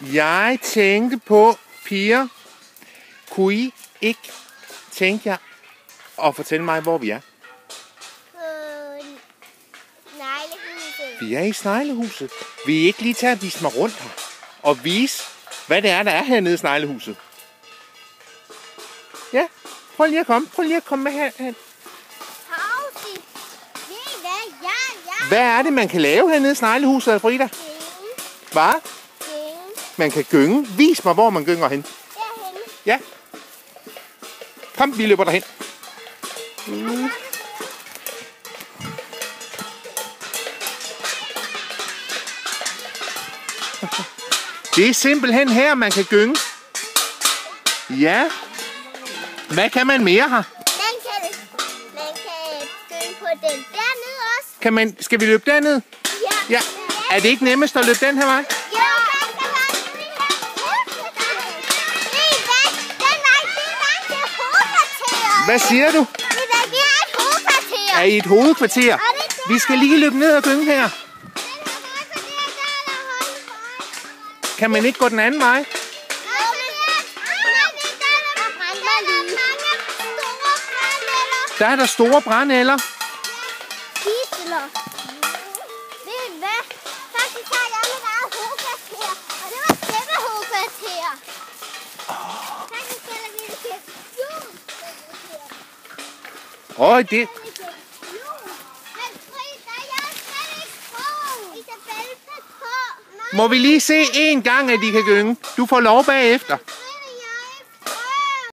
Jeg tænkte på, piger, kunne I ikke tænke jer at fortælle mig, hvor vi er? Sneglehuset. Vi er i sneglehuset. Vil I ikke lige tage at vise mig rundt her? Og vise, hvad det er, der er hernede i sneglehuset? Ja, prøv lige at komme med her. Pause. Ja. Hvad er det, man kan lave hernede i sneglehuset, Alfrida? Gynge. Hvad? Gynge. Man kan gynge. Vis mig, hvor man gynger hen. Derhenne. Ja. Kom, vi løber derhen. Det er simpelthen her, man kan gynge. Ja. Hvad kan man mere her? Man kan gynge på den dernede også. Skal vi løbe derned? Ja. Er det ikke nemmest at løbe den her vej? Hvad siger du? Er I et hovedkvarter? Vi skal lige løbe ned og gynge her. Kan man ikke gå den anden vej? Der er der store brændenælder. Gisler. Ved I hvad? Faktisk har jeg mit eget hovedkvarter, og det var kæmpehovedkvarter. Faktisk kalder vi det kæmpe. Det... Må vi lige se en gang, at de kan gynge? Du får lov bagefter.